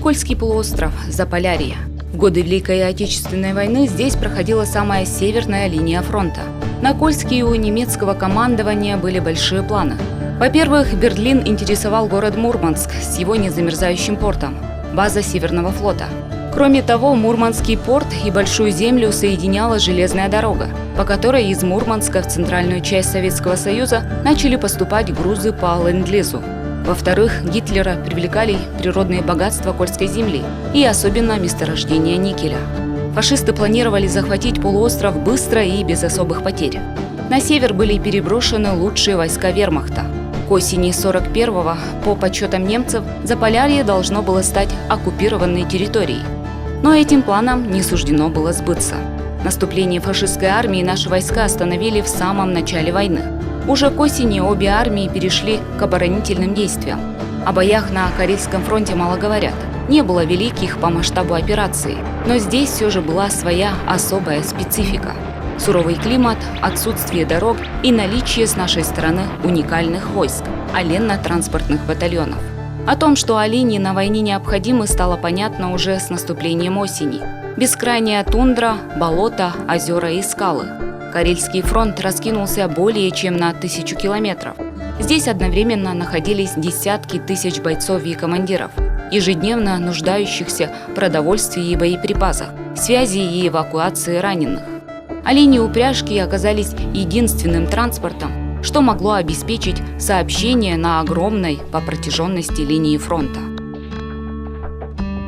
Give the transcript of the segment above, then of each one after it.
Кольский полуостров, Заполярье. В годы Великой Отечественной войны здесь проходила самая северная линия фронта. На Кольске у немецкого командования были большие планы. Во-первых, Берлин интересовал город Мурманск с его незамерзающим портом, база Северного флота. Кроме того, Мурманский порт и Большую землю соединяла железная дорога, по которой из Мурманска в центральную часть Советского Союза начали поступать грузы по ленд-лизу. Во-вторых, Гитлера привлекали природные богатства Кольской земли и особенно месторождение никеля. Фашисты планировали захватить полуостров быстро и без особых потерь. На север были переброшены лучшие войска вермахта. К осени 41-го, по подсчетам немцев, Заполярье должно было стать оккупированной территорией. Но этим планам не суждено было сбыться. Наступление фашистской армии наши войска остановили в самом начале войны. Уже к осени обе армии перешли к оборонительным действиям. О боях на Карельском фронте мало говорят. Не было великих по масштабу операций, но здесь все же была своя особая специфика. Суровый климат, отсутствие дорог и наличие с нашей стороны уникальных войск – оленно-транспортных батальонов. О том, что олени на войне необходимы, стало понятно уже с наступлением осени. Бескрайняя тундра, болота, озера и скалы. Карельский фронт раскинулся более чем на 1000 километров. Здесь одновременно находились десятки тысяч бойцов и командиров, ежедневно нуждающихся в продовольствии и боеприпасах, связи и эвакуации раненых. Оленьи упряжки оказались единственным транспортом, что могло обеспечить сообщение на огромной по протяженности линии фронта.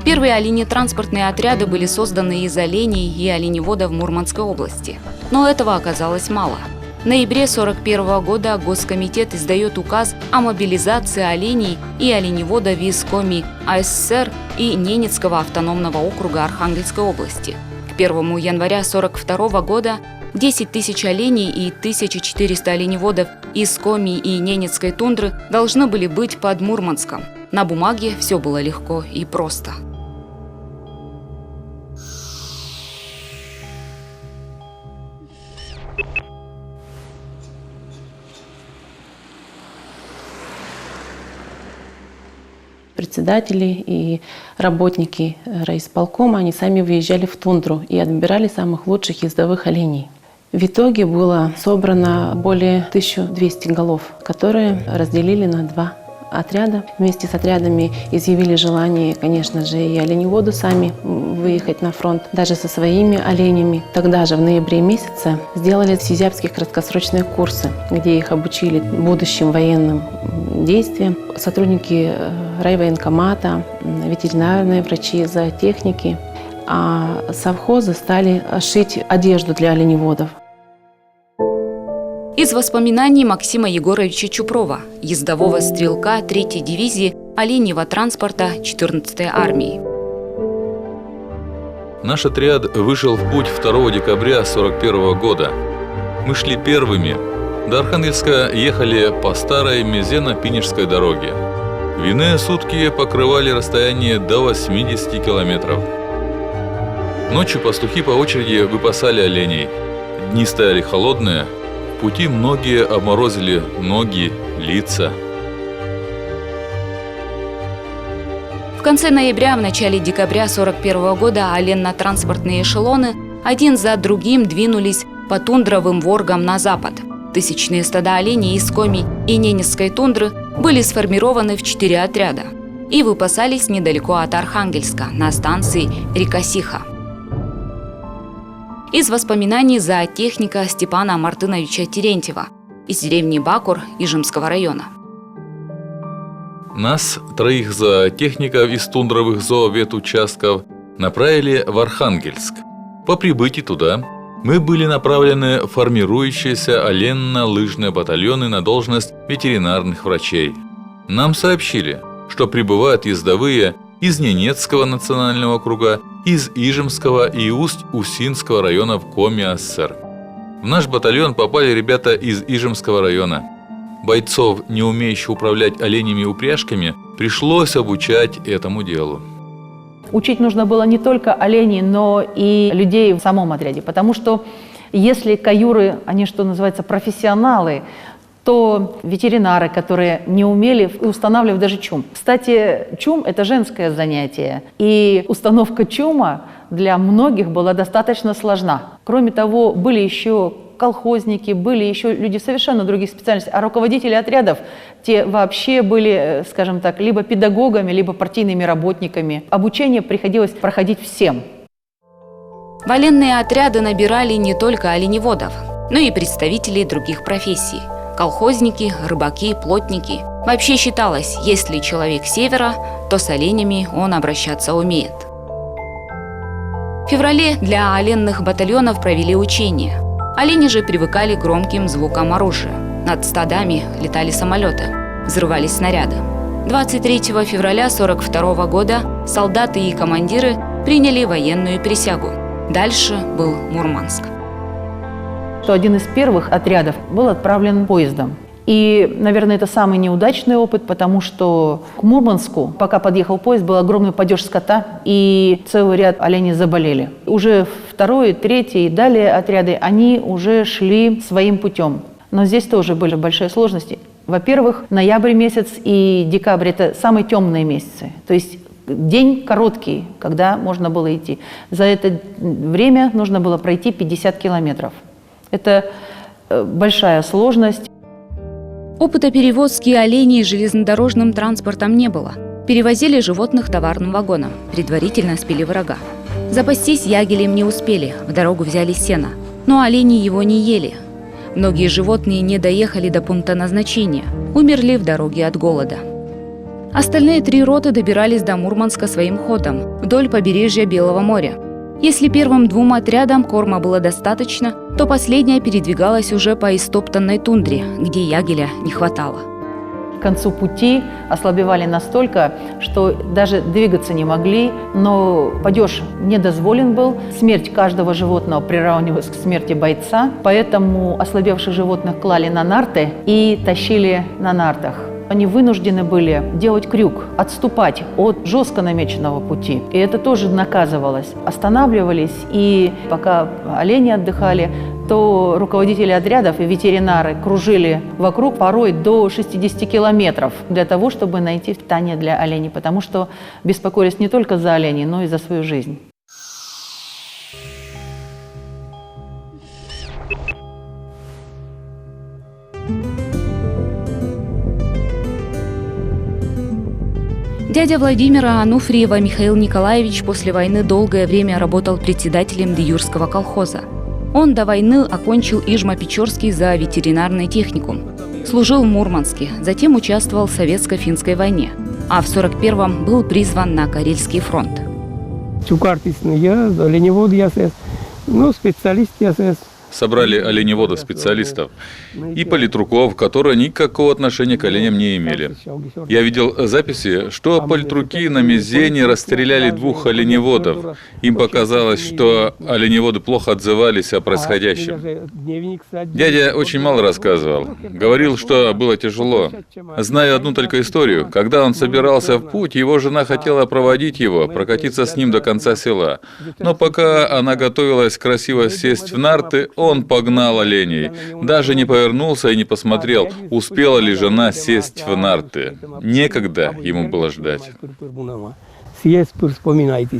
Первые оленетранспортные отряды были созданы из оленей и оленеводов Мурманской области. Но этого оказалось мало. В ноябре 1941 года Госкомитет издает указ о мобилизации оленей и оленеводов из Коми АССР и Ненецкого автономного округа Архангельской области. К 1 января 1942 года 10 тысяч оленей и 1400 оленеводов из Коми и Ненецкой тундры должны были быть под Мурманском. На бумаге все было легко и просто. Председатели и работники райисполкома, они сами выезжали в тундру и отбирали самых лучших ездовых оленей. В итоге было собрано более 1200 голов, которые разделили на 2 отряда. Вместе с отрядами изъявили желание, конечно же, и оленеводы сами выехать на фронт, даже со своими оленями. Тогда же, в ноябре месяце, сделали в Сизяпске краткосрочные курсы, где их обучили будущим военным действиям. Сотрудники райвоенкомата, ветеринарные врачи, зоотехники. А совхозы стали шить одежду для оленеводов. Из воспоминаний Максима Егоровича Чупрова, ездового стрелка 3-й дивизии оленьего транспорта 14-й армии. Наш отряд вышел в путь 2 декабря 1941 года. Мы шли первыми. До Архангельска ехали по старой Мезено-Пинежской дороге. В иные сутки покрывали расстояние до 80 километров. Ночью пастухи по очереди выпасали оленей. Дни стояли холодные. В пути многие обморозили ноги, лица. В конце ноября, в начале декабря 1941 года оленно-транспортные эшелоны один за другим двинулись по тундровым воргам на запад. Тысячные стада оленей из Коми и Ненецкой тундры были сформированы в 4 отряда и выпасались недалеко от Архангельска на станции Река-Сиха. Из воспоминаний зоотехника Степана Мартыновича Терентьева из деревни Бакур Ижемского района. Нас, 3 зоотехников из тундровых зооветучастков, направили в Архангельск. По прибытии туда мы были направлены в формирующиеся оленно-лыжные батальоны на должность ветеринарных врачей. Нам сообщили, что прибывают ездовые из Ненецкого национального округа, из Ижемского и Усть-Усинского районов Коми АССР. В наш батальон попали ребята из Ижемского района. Бойцов, не умеющих управлять оленями упряжками, пришлось обучать этому делу. Учить нужно было не только оленей, но и людей в самом отряде, потому что если каюры, они, что называется, профессионалы, то ветеринары, которые не умели устанавливать даже чум. Кстати, чум – это женское занятие, и установка чума для многих была достаточно сложна. Кроме того, были еще колхозники, были еще люди совершенно других специальностей, а руководители отрядов, те вообще были, скажем так, либо педагогами, либо партийными работниками. Обучение приходилось проходить всем. Военные отряды набирали не только оленеводов, но и представителей других профессий – колхозники, рыбаки, плотники. Вообще считалось, если человек с севера, то с оленями он обращаться умеет. В феврале для оленных батальонов провели учения. Олени же привыкали к громким звукам оружия. Над стадами летали самолеты, взрывались снаряды. 23 февраля 1942 года солдаты и командиры приняли военную присягу. Дальше был Мурманск. Один из первых отрядов был отправлен поездом. И, наверное, это самый неудачный опыт, потому что к Мурманску, пока подъехал поезд, был огромный падеж скота, и целый ряд оленей заболели. Уже второй, третий и далее отряды, они уже шли своим путем. Но здесь тоже были большие сложности. Во-первых, ноябрь месяц и декабрь – это самые темные месяцы. То есть день короткий, когда можно было идти. За это время нужно было пройти 50 километров. Это большая сложность. Опыта перевозки оленей железнодорожным транспортом не было. Перевозили животных товарным вагоном, предварительно спилив рога. Запастись ягелем не успели, в дорогу взяли сено. Но олени его не ели. Многие животные не доехали до пункта назначения, умерли в дороге от голода. Остальные 3 роты добирались до Мурманска своим ходом, вдоль побережья Белого моря. Если первым 2 отрядам корма было достаточно, то последняя передвигалась уже по истоптанной тундре, где ягеля не хватало. К концу пути ослабевали настолько, что даже двигаться не могли, но падеж не дозволен был. Смерть каждого животного приравнивалась к смерти бойца, поэтому ослабевших животных клали на нарты и тащили на нартах. Они вынуждены были делать крюк, отступать от жестко намеченного пути. И это тоже наказывалось. Останавливались, и пока олени отдыхали, то руководители отрядов и ветеринары кружили вокруг порой до 60 километров для того, чтобы найти питание для оленей, потому что беспокоились не только за оленей, но и за свою жизнь. Дядя Владимира Ануфриева Михаил Николаевич после войны долгое время работал председателем Деюрского колхоза. Он до войны окончил Ижма-Печорский за ветеринарный техникум. Служил в Мурманске, затем участвовал в Советско-финской войне, а в 1941-м был призван на Карельский фронт. Я оленевод, специалист, Собрали оленеводов-специалистов и политруков, которые никакого отношения к оленям не имели. Я видел записи, что политруки на Мезене расстреляли 2 оленеводов. Им показалось, что оленеводы плохо отзывались о происходящем. Дядя очень мало рассказывал. Говорил, что было тяжело. Знаю одну только историю. Когда он собирался в путь, его жена хотела проводить его, прокатиться с ним до конца села. Но пока она готовилась красиво сесть в нарты, он погнал оленей. Даже не повернулся и не посмотрел, успела ли жена сесть в нарты. Некогда ему было ждать.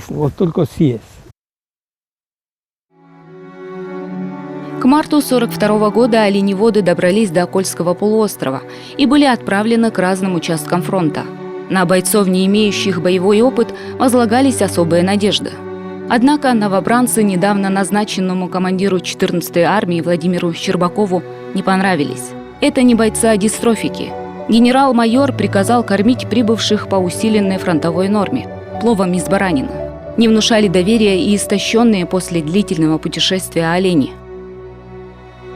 Вот только съесть. К марту 1942 года оленеводы добрались до Кольского полуострова и были отправлены к разным участкам фронта. На бойцов, не имеющих боевой опыт, возлагались особые надежды. Однако новобранцы недавно назначенному командиру 14-й армии Владимиру Щербакову не понравились. Это не бойцы, а дистрофики. Генерал-майор приказал кормить прибывших по усиленной фронтовой норме – пловом из баранины. Не внушали доверия и истощенные после длительного путешествия олени.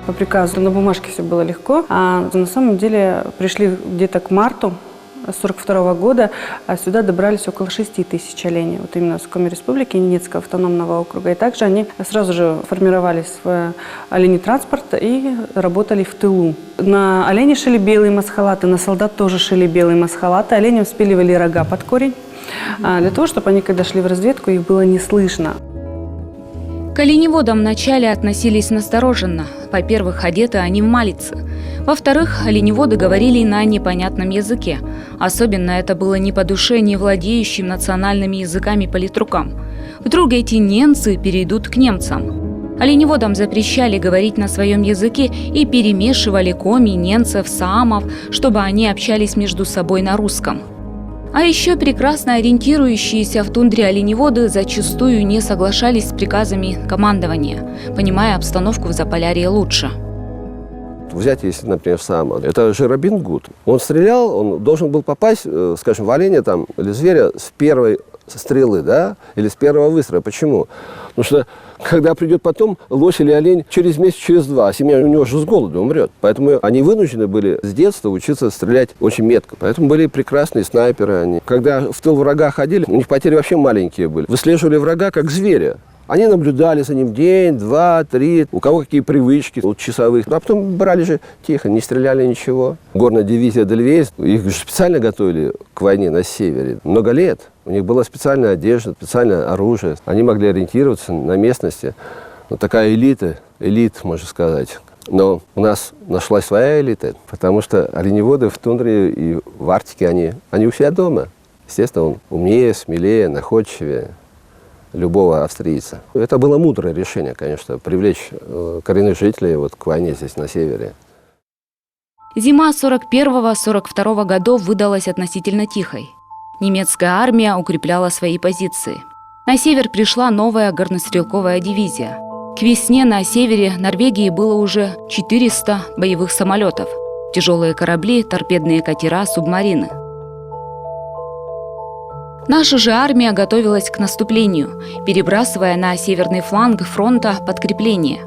По приказу на бумажке все было легко, а на самом деле пришли где-то к марту 1942 года, а сюда добрались около 6 тысяч оленей, вот именно в Коми Республике, Ненецкого автономного округа. И также они сразу же формировались в оленей транспорт и работали в тылу. На оленей шили белые масхалаты, на солдат тоже шили белые масхалаты. Оленям спиливали рога под корень, для того, чтобы они, когда шли в разведку, их было не слышно. К оленеводам вначале относились настороженно. Во-первых, одеты они в малицы. Во-вторых, оленеводы говорили на непонятном языке. Особенно это было не по душе не владеющим национальными языками политрукам. Вдруг эти ненцы перейдут к немцам. Оленеводам запрещали говорить на своем языке и перемешивали коми, ненцев, саамов, чтобы они общались между собой на русском. А еще прекрасно ориентирующиеся в тундре оленеводы зачастую не соглашались с приказами командования, понимая обстановку в Заполярье лучше. Взять, если, например, Саама, это же Робин Гуд. Он стрелял, он должен был попасть, скажем, в оленя там, или зверя с первой стрелы, да, или с первого выстрела. Почему? Потому что, когда придет потом лось или олень, через месяц, через два, а семья у него же с голоду умрет. Поэтому они вынуждены были с детства учиться стрелять очень метко. Поэтому были прекрасные снайперы они. Когда в тыл врага ходили, у них потери вообще маленькие были. Выслеживали врага как зверя. Они наблюдали за ним день, два, три, у кого какие привычки, у часовых. А потом брали же тихо, не стреляли ничего. Горная дивизия Эдельвейс, их же специально готовили к войне на севере. Много лет. У них была специальная одежда, специальное оружие. Они могли ориентироваться на местности. Вот такая элита, можно сказать. Но у нас нашлась своя элита, потому что оленеводы в тундре и в Арктике, они у себя дома. Естественно, он умнее, смелее, находчивее любого австрийца. Это было мудрое решение, конечно, привлечь коренных жителей вот к войне здесь, на севере. Зима 41-42 годов выдалась относительно тихой. Немецкая армия укрепляла свои позиции. На север пришла новая горнострелковая дивизия. К весне на севере Норвегии было уже 400 боевых самолетов, тяжелые корабли, торпедные катера, субмарины. Наша же армия готовилась к наступлению, перебрасывая на северный фланг фронта подкрепления.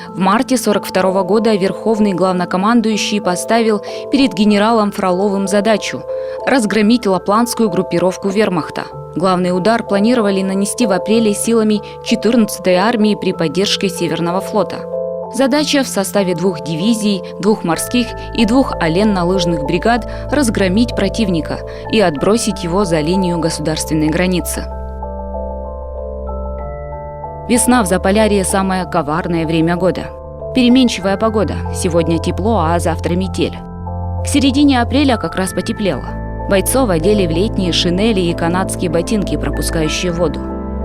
В марте 1942 года верховный главнокомандующий поставил перед генералом Фроловым задачу разгромить лапландскую группировку вермахта. Главный удар планировали нанести в апреле силами 14-й армии при поддержке Северного флота. Задача в составе 2 дивизий, 2 морских и 2 оленно-лыжных бригад разгромить противника и отбросить его за линию государственной границы. Весна в Заполярье – самое коварное время года. Переменчивая погода. Сегодня тепло, а завтра метель. К середине апреля как раз потеплело. Бойцов одели в летние шинели и канадские ботинки, пропускающие воду.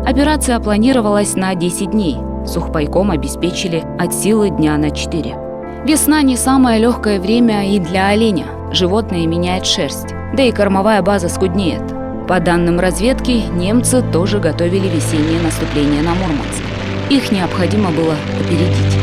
Операция планировалась на 10 дней. Сухпайком обеспечили от силы дня на 4. Весна не самое легкое время и для оленя. Животное меняет шерсть, да и кормовая база скуднеет. По данным разведки, немцы тоже готовили весеннее наступление на Мурманск. Их необходимо было опередить.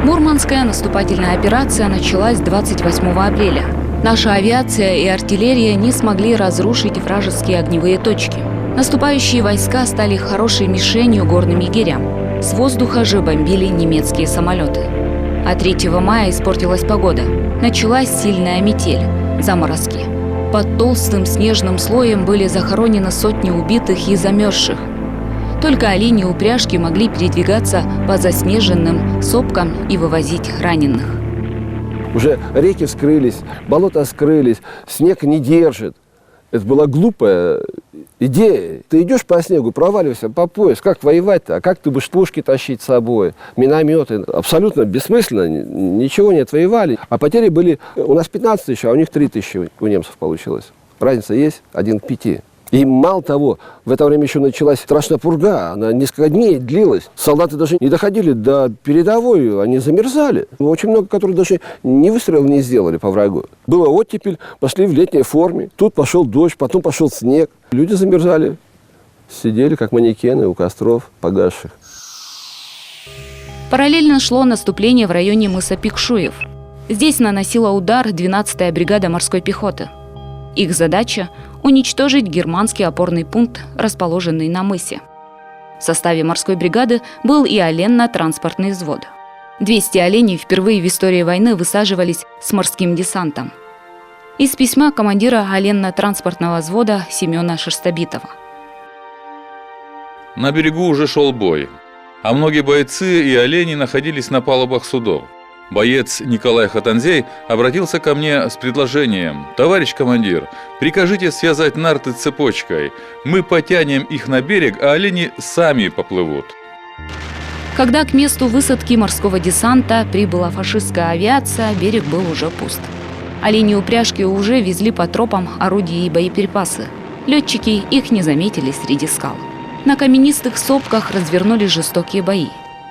Мурманская наступательная операция началась 28 апреля. Наша авиация и артиллерия не смогли разрушить вражеские огневые точки. Наступающие войска стали хорошей мишенью горным егерям. С воздуха же бомбили немецкие самолеты. А 3 мая испортилась погода. Началась сильная метель, заморозки. Под толстым снежным слоем были захоронены сотни убитых и замерзших. Только олени и упряжки могли передвигаться по заснеженным сопкам и вывозить раненых. Уже реки вскрылись, болота скрылись, снег не держит. Это была глупая идея. Ты идешь по снегу, проваливаешься по пояс. Как воевать-то? А как ты будешь пушки тащить с собой? Минометы. Абсолютно бессмысленно. Ничего не отвоевали. А потери были у нас 15 тысяч, а у них 3 тысячи у немцев получилось. Разница есть 1 к 5. И мало того, в это время еще началась страшная пурга, она несколько дней длилась. Солдаты даже не доходили до передовой, они замерзали. Очень много, которые даже ни выстрела не сделали по врагу. Была оттепель, пошли в летней форме. Тут пошел дождь, потом пошел снег. Люди замерзали, сидели как манекены у костров погасших. Параллельно шло наступление в районе мыса Пикшуев. Здесь наносила удар 12-я бригада морской пехоты. Их задача – уничтожить германский опорный пункт, расположенный на мысе. В составе морской бригады был и оленно-транспортный взвод. 200 оленей впервые в истории войны высаживались с морским десантом. Из письма командира оленно-транспортного взвода Семена Шерстобитова. На берегу уже шел бой, а многие бойцы и олени находились на палубах судов. Боец Николай Хатанзей обратился ко мне с предложением: «Товарищ командир, прикажите связать нарты цепочкой. Мы потянем их на берег, а олени сами поплывут». Когда к месту высадки морского десанта прибыла фашистская авиация, берег был уже пуст. Олени упряжки уже везли по тропам орудия и боеприпасы. Летчики их не заметили среди скал. На каменистых сопках развернулись жестокие бои.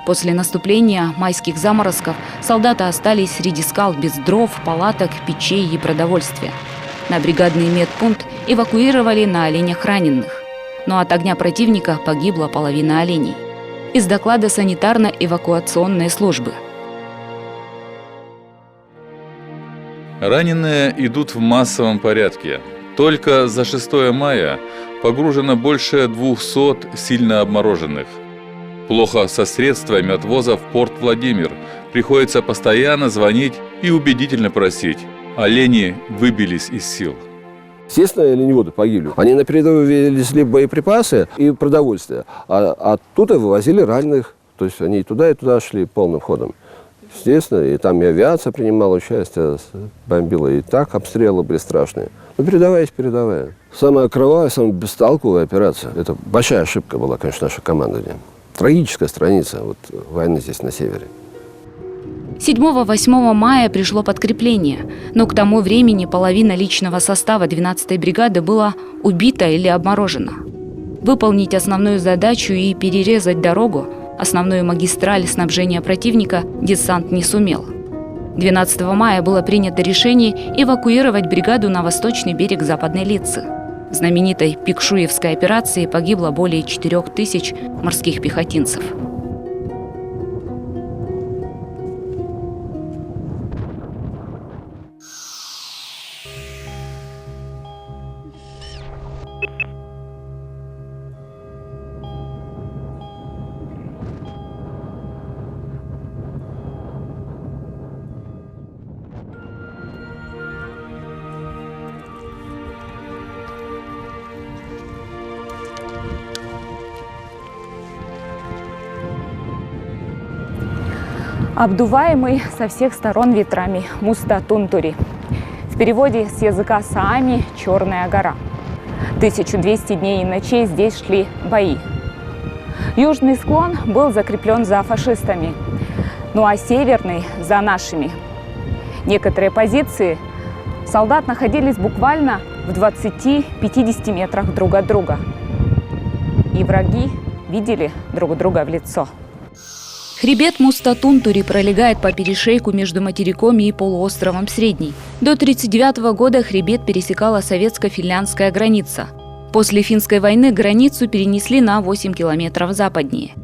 После наступления майских заморозков солдаты остались среди скал без дров, палаток, печей и продовольствия. На бригадный медпункт эвакуировали на оленях раненых. Но от огня противника погибла половина оленей. Из доклада санитарно-эвакуационной службы. Раненые идут в массовом порядке. Только за 6 мая погружено больше 200 сильно обмороженных. Плохо со средствами отвоза в порт Владимир. Приходится постоянно звонить и убедительно просить. Олени выбились из сил. Естественно, оленеводы погибли. Они на передовую везли боеприпасы и продовольствие, а оттуда вывозили раненых. То есть они и туда шли полным ходом. Естественно, и там и авиация принимала участие, бомбила, и так обстрелы были страшные. Но передовая есть передовая. Самая кровавая, самая бестолковая операция. Это большая ошибка была, конечно, нашей командования. Трагическая страница войны здесь на севере. 7-8 мая пришло подкрепление, но к тому времени половина личного состава 12-й бригады была убита или обморожена. Выполнить основную задачу и перерезать дорогу, основную магистраль снабжения противника, десант не сумел. 12 мая было принято решение эвакуировать бригаду на восточный берег Западной Литцы. В знаменитой Пикшуевской операции погибло более 4000 морских пехотинцев. Обдуваемый со всех сторон ветрами Муста-Тунтури. В переводе с языка саами «Черная гора». 1200 дней и ночей здесь шли бои. Южный склон был закреплен за фашистами, ну а северный – за нашими. Некоторые позиции солдат находились буквально в 20-50 метрах друг от друга. И враги видели друг друга в лицо. Хребет Муста-Тунтури пролегает по перешейку между материком и полуостровом Средний. До 1939 года хребет пересекала советско-финляндская граница. После финской войны границу перенесли на 8 километров западнее.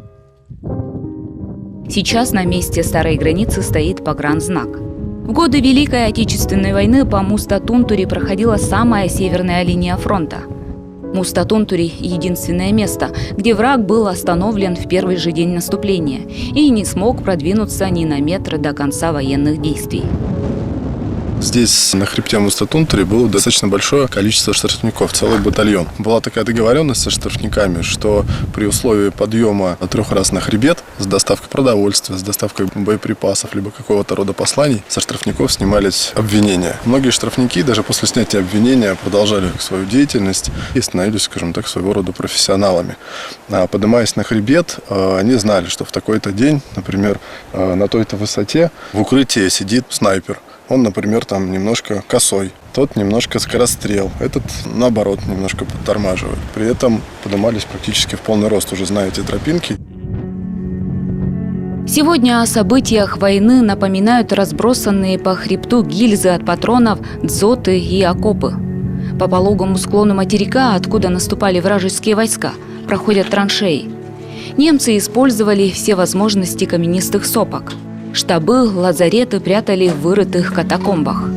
Сейчас на месте старой границы стоит погранзнак. В годы Великой Отечественной войны по Муста-Тунтури проходила самая северная линия фронта. Муста-Тунтури – единственное место, где враг был остановлен в первый же день наступления и не смог продвинуться ни на метр до конца военных действий. Здесь на хребте Муста-Тунтури было достаточно большое количество штрафников, целый батальон. Была такая договоренность со штрафниками, что при условии подъема 3 раз на хребет с доставкой продовольствия, с доставкой боеприпасов, либо какого-то рода посланий, со штрафников снимались обвинения. Многие штрафники даже после снятия обвинения продолжали свою деятельность и становились, скажем так, своего рода профессионалами. Поднимаясь на хребет, они знали, что в такой-то день, например, на той-то высоте в укрытии сидит снайпер. Он, например, там немножко косой, тот немножко скорострел, этот, наоборот, немножко подтормаживает. При этом поднимались практически в полный рост, уже зная эти тропинки. Сегодня о событиях войны напоминают разбросанные по хребту гильзы от патронов, дзоты и окопы. По пологому склону материка, откуда наступали вражеские войска, проходят траншеи. Немцы использовали все возможности каменистых сопок. Штабы, лазареты прятали в вырытых катакомбах.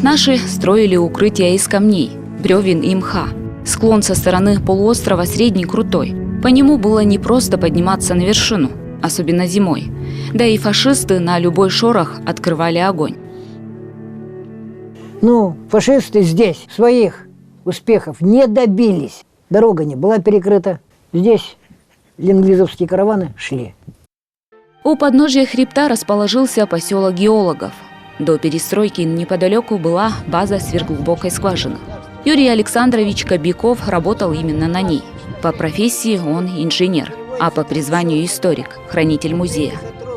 Наши строили укрытия из камней, бревен и мха. Склон со стороны полуострова Средний крутой. По нему было непросто подниматься на вершину, особенно зимой. Да и фашисты на любой шорох открывали огонь. Фашисты здесь своих успехов не добились. Дорога не была перекрыта. Здесь ленд-лизовские караваны шли. У подножия хребта расположился поселок геологов. До перестройки неподалеку была база сверхглубокой скважины. Юрий Александрович Кобяков работал именно на ней. По профессии он инженер, а по призванию историк, хранитель музея.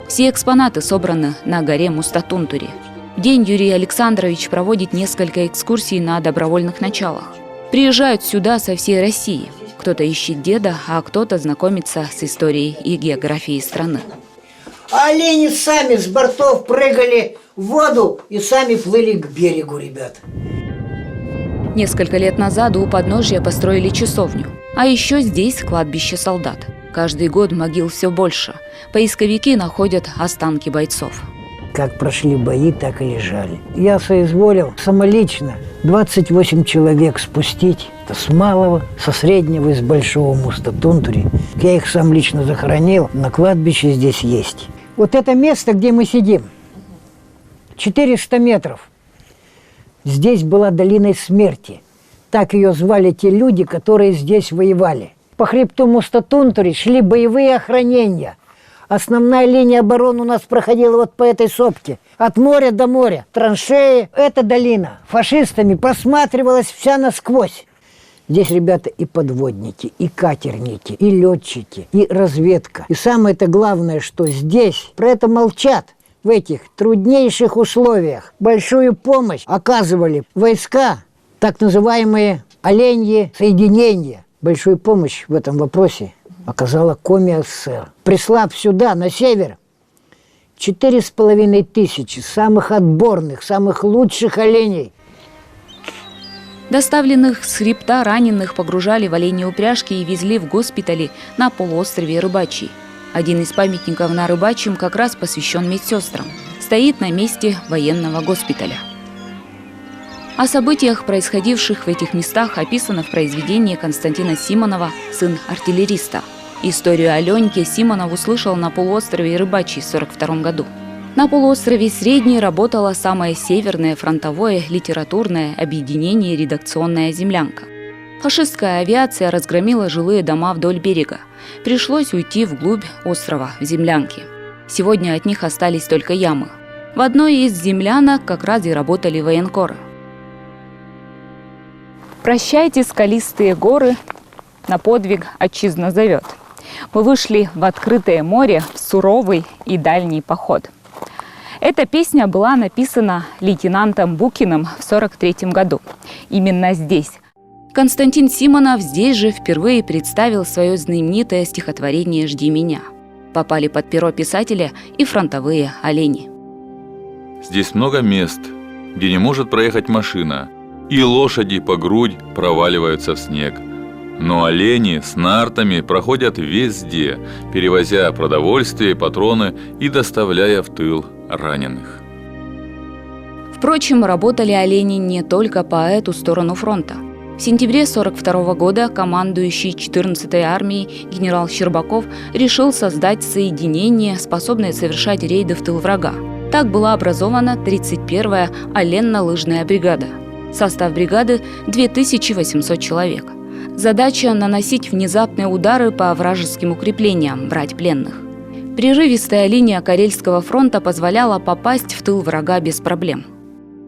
Все экспонаты собраны на горе Мустатунтури. В день Юрий Александрович проводит несколько экскурсий на добровольных началах. Приезжают сюда со всей России. Кто-то ищет деда, а кто-то знакомится с историей и географией страны. А олени сами с бортов прыгали в воду и сами плыли к берегу, ребят. Несколько лет назад у подножья построили часовню. А еще здесь кладбище солдат. Каждый год могил все больше. Поисковики находят останки бойцов. Как прошли бои, так и лежали. Я соизволил самолично 28 человек спустить. Это с малого, со среднего и с большого Мустатунтури. Я их сам лично захоронил. На кладбище здесь есть. Вот это место, где мы сидим, 400 метров. Здесь была долина смерти. Так ее звали те люди, которые здесь воевали. По хребту Мустатунтури шли боевые охранения. Основная линия обороны у нас проходила вот по этой сопке. От моря до моря. Траншеи. Эта долина фашистами просматривалась вся насквозь. Здесь, ребята, и подводники, и катерники, и летчики, и разведка. И самое-то главное, что здесь про это молчат. В этих труднейших условиях большую помощь оказывали войска, так называемые оленьи соединения. Большую помощь в этом вопросе оказала Коми СССР. Прислав сюда, на север, 4500 самых отборных, самых лучших оленей. Доставленных с хребта раненых погружали в оленьи упряжки и везли в госпитали на полуострове Рыбачий. Один из памятников на Рыбачьем как раз посвящен медсестрам. Стоит на месте военного госпиталя. О событиях, происходивших в этих местах, описано в произведении Константина Симонова «Сын артиллериста». Историю о Леньке Симонов услышал на полуострове Рыбачий в 1942 году. На полуострове Средний работало самое северное фронтовое литературное объединение «Редакционная землянка». Фашистская авиация разгромила жилые дома вдоль берега. Пришлось уйти вглубь острова, в землянки. Сегодня от них остались только ямы. В одной из землянок как раз и работали военкоры. Прощайте, скалистые горы, на подвиг отчизна зовет. Мы вышли в открытое море в суровый и дальний поход. Эта песня была написана лейтенантом Букиным в 1943 году. Именно здесь. Константин Симонов здесь же впервые представил свое знаменитое стихотворение «Жди меня». Попали под перо писателя и фронтовые олени. Здесь много мест, где не может проехать машина, и лошади по грудь проваливаются в снег. Но олени с нартами проходят везде, перевозя продовольствие и патроны и доставляя в тыл раненых. Впрочем, работали олени не только по эту сторону фронта. В сентябре 1942 года командующий 14-й армией генерал Щербаков решил создать соединение, способное совершать рейды в тыл врага. Так была образована 31-я оленно-лыжная бригада. Состав бригады – 2800 человек. Задача – наносить внезапные удары по вражеским укреплениям, брать пленных. Прерывистая линия Карельского фронта позволяла попасть в тыл врага без проблем.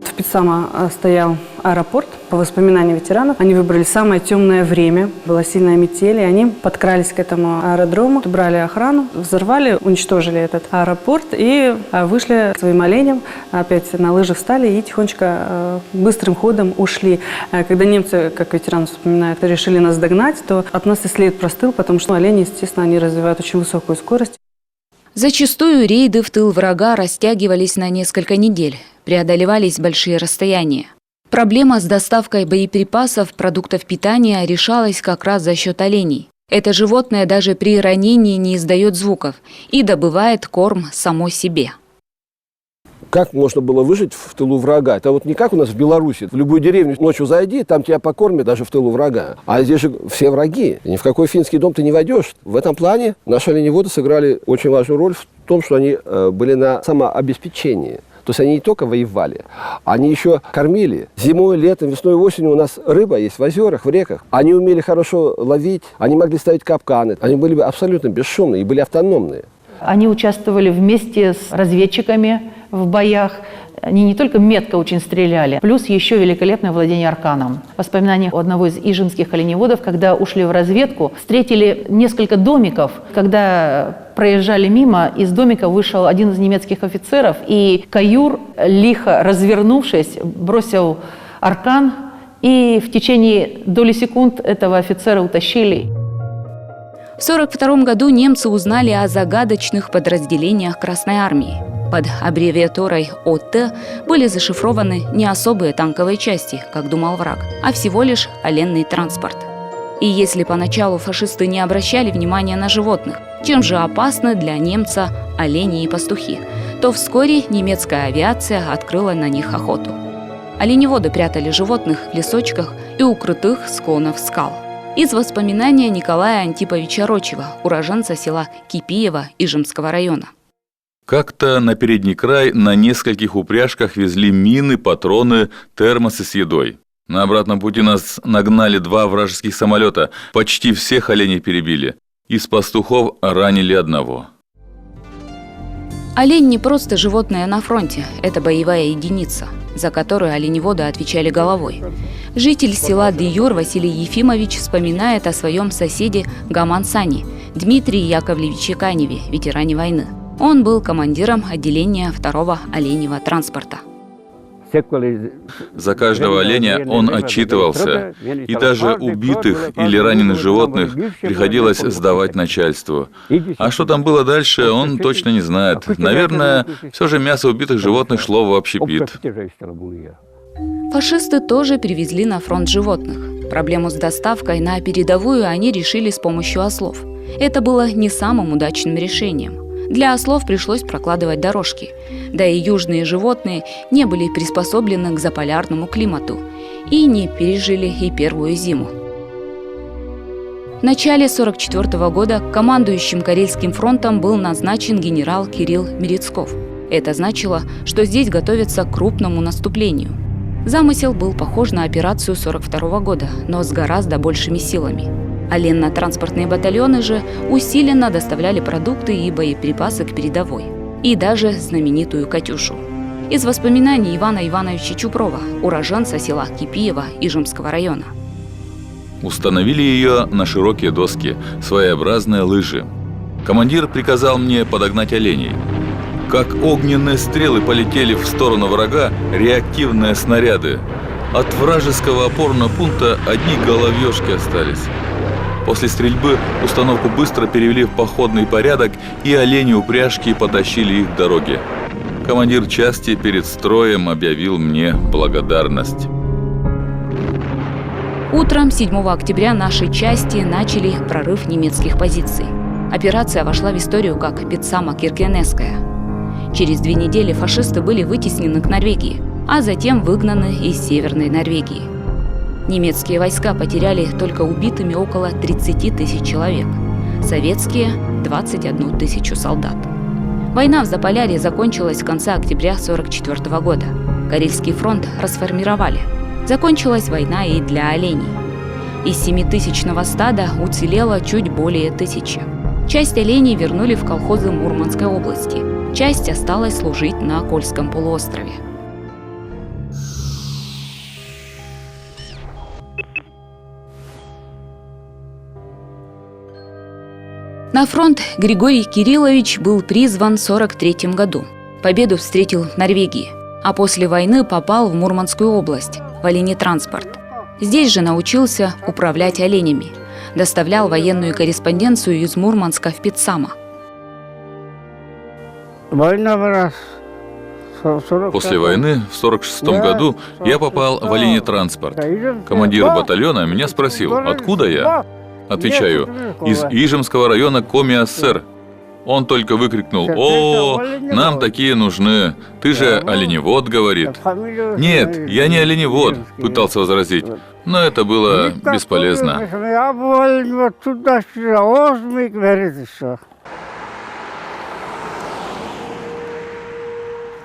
В Пицама стоял аэропорт. По воспоминаниям ветеранов, они выбрали самое темное время. Была сильная метель, и они подкрались к этому аэродрому, брали охрану, взорвали, уничтожили этот аэропорт и вышли к своим оленям, опять на лыжи встали и тихонечко быстрым ходом ушли. Когда немцы, как ветераны вспоминают, решили нас догнать, то от нас и след простыл, потому что олени, естественно, они развивают очень высокую скорость. Зачастую рейды в тыл врага растягивались на несколько недель, преодолевались большие расстояния. Проблема с доставкой боеприпасов, продуктов питания решалась как раз за счет оленей. Это животное даже при ранении не издает звуков и добывает корм само себе. Как можно было выжить в тылу врага? Это вот не как у нас в Беларуси. В любую деревню ночью зайди, там тебя покормят даже в тылу врага. А здесь же все враги. Ни в какой финский дом ты не войдешь. В этом плане наши оленеводы сыграли очень важную роль в том, что они были на самообеспечении. То есть они не только воевали, они еще кормили. Зимой, летом, весной, осенью у нас рыба есть в озерах, в реках. Они умели хорошо ловить, они могли ставить капканы. Они были абсолютно бесшумные и были автономные. Они участвовали вместе с разведчиками в боях. Они не только метко очень стреляли, плюс еще великолепное владение арканом. Воспоминания у одного из ижемских оленеводов, когда ушли в разведку, встретили несколько домиков. Когда проезжали мимо, из домика вышел один из немецких офицеров, и каюр, лихо развернувшись, бросил аркан, и в течение доли секунд этого офицера утащили. В 1942 году немцы узнали о загадочных подразделениях Красной Армии. Под аббревиатурой ОТ были зашифрованы не особые танковые части, как думал враг, а всего лишь оленный транспорт. И если поначалу фашисты не обращали внимания на животных, чем же опасны для немца олени и пастухи, то вскоре немецкая авиация открыла на них охоту. Оленеводы прятали животных в лесочках и у крутых склонов скал. Из воспоминания Николая Антиповича Рочева, уроженца села Кипиево Ижемского района. Как-то на передний край на нескольких упряжках везли мины, патроны, термосы с едой. На обратном пути нас нагнали 2 вражеских самолета, почти всех оленей перебили. Из пастухов ранили 1. Олень не просто животное на фронте, это боевая единица, за которую оленеводы отвечали головой. Житель села Дыюр Василий Ефимович вспоминает о своем соседе Гамансане Дмитрии Яковлевиче Каневе, ветеране войны. Он был командиром отделения 2-го оленевого транспорта. За каждого оленя он отчитывался, и даже убитых или раненых животных приходилось сдавать начальству. А что там было дальше, он точно не знает. Наверное, все же мясо убитых животных шло в общепит. Фашисты тоже привезли на фронт животных. Проблему с доставкой на передовую они решили с помощью ослов. Это было не самым удачным решением. Для ослов пришлось прокладывать дорожки, да и южные животные не были приспособлены к заполярному климату и не пережили и первую зиму. В начале 1944 года командующим Карельским фронтом был назначен генерал Кирилл Мерецков. Это значило, что здесь готовятся к крупному наступлению. Замысел был похож на операцию 1942 года, но с гораздо большими силами. Оленно-транспортные батальоны же усиленно доставляли продукты и боеприпасы к передовой. И даже знаменитую «Катюшу». Из воспоминаний Ивана Ивановича Чупрова, уроженца села Кипиево Ижемского района. Установили ее на широкие доски, своеобразные лыжи. Командир приказал мне подогнать оленей. Как огненные стрелы полетели в сторону врага реактивные снаряды. От вражеского опорного пункта одни головешки остались. После стрельбы установку быстро перевели в походный порядок, и олени упряжки потащили их к дороге. Командир части перед строем объявил мне благодарность. Утром 7 октября нашей части начали прорыв немецких позиций. Операция вошла в историю как Петсама-Киркенесская. Через 2 недели фашисты были вытеснены к Норвегии, а затем выгнаны из Северной Норвегии. Немецкие войска потеряли только убитыми около 30 тысяч человек, советские – 21 тысячу солдат. Война в Заполярье закончилась в конце октября 1944 года. Карельский фронт расформировали. Закончилась война и для оленей. Из 7-тысячного стада уцелело чуть более 1000. Часть оленей вернули в колхозы Мурманской области, часть осталась служить на Кольском полуострове. На фронт Григорий Кириллович был призван в 1943 году. Победу встретил в Норвегии, а после войны попал в Мурманскую область, в оленетранспорт. Здесь же научился управлять оленями, доставлял военную корреспонденцию из Мурманска в Петсама. После войны в 1946 году я попал в оленетранспорт. Командир батальона меня спросил, откуда я. Отвечаю, из Ижемского района Коми-СССР. Он только выкрикнул: «О, нам такие нужны! Ты же оленевод», говорит. «Нет, я не оленевод», пытался возразить, но это было бесполезно.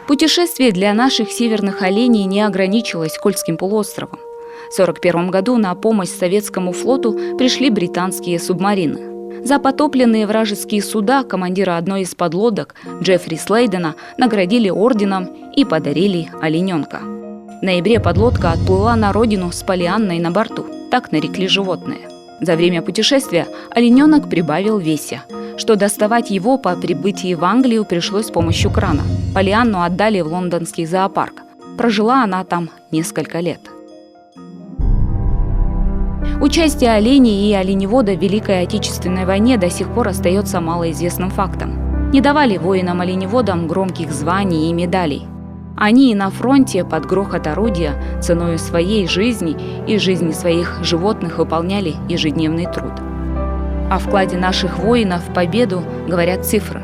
Путешествие для наших северных оленей не ограничилось Кольским полуостровом. В 1941 году на помощь советскому флоту пришли британские субмарины. За потопленные вражеские суда командира одной из подлодок Джеффри Слейдена наградили орденом и подарили олененка. В ноябре подлодка отплыла на родину с Полианной на борту, так нарекли животное. За время путешествия олененок прибавил в весе, что доставать его по прибытии в Англию пришлось с помощью крана. Полианну отдали в лондонский зоопарк. Прожила она там несколько лет. Участие оленей и оленевода в Великой Отечественной войне до сих пор остается малоизвестным фактом. Не давали воинам-оленеводам громких званий и медалей. Они и на фронте под грохот орудия ценой своей жизни и жизни своих животных выполняли ежедневный труд. О вкладе наших воинов в победу говорят цифры.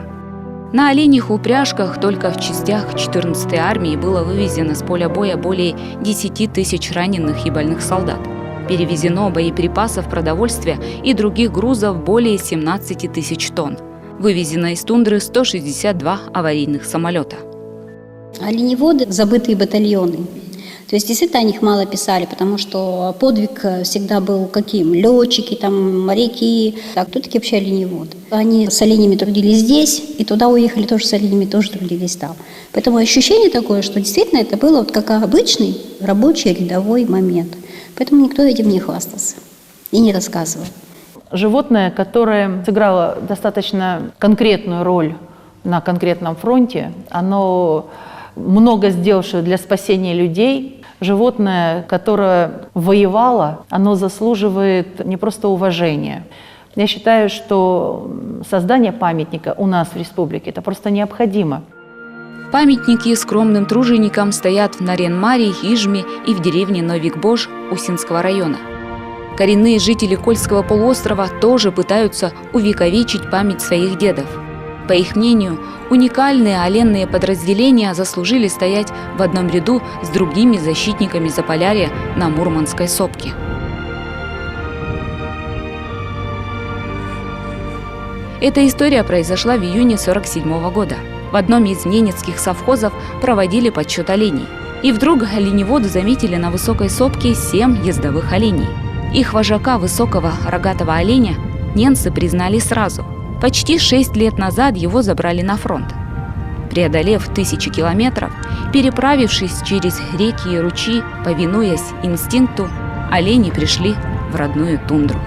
На оленьих упряжках только в частях 14-й армии было вывезено с поля боя более 10 тысяч раненых и больных солдат. Перевезено боеприпасов, продовольствия и других грузов более 17 тысяч тонн. Вывезено из тундры 162 аварийных самолета. Оленеводы – забытые батальоны. То есть действительно о них мало писали, потому что подвиг всегда был каким? Летчики, моряки. А кто такие вообще оленеводы? Они с оленями трудились здесь, и туда уехали тоже с оленями, тоже трудились там. Поэтому ощущение такое, что действительно это было как обычный рабочий рядовой момент. Поэтому никто этим не хвастался и не рассказывал. Животное, которое сыграло достаточно конкретную роль на конкретном фронте, оно много сделавшее для спасения людей, животное, которое воевало, оно заслуживает не просто уважения. Я считаю, что создание памятника у нас в республике – это просто необходимо. Памятники скромным труженикам стоят в Нарьян-Маре, Ижме и в деревне Новик-Бож Усинского района. Коренные жители Кольского полуострова тоже пытаются увековечить память своих дедов. По их мнению, уникальные оленные подразделения заслужили стоять в одном ряду с другими защитниками Заполярья на Мурманской сопке. Эта история произошла в июне 1947 года. В одном из ненецких совхозов проводили подсчет оленей. И вдруг оленеводы заметили на высокой сопке 7 ездовых оленей. Их вожака, высокого рогатого оленя, ненцы признали сразу. Почти 6 лет назад его забрали на фронт. Преодолев 1000 километров, переправившись через реки и ручьи, повинуясь инстинкту, олени пришли в родную тундру.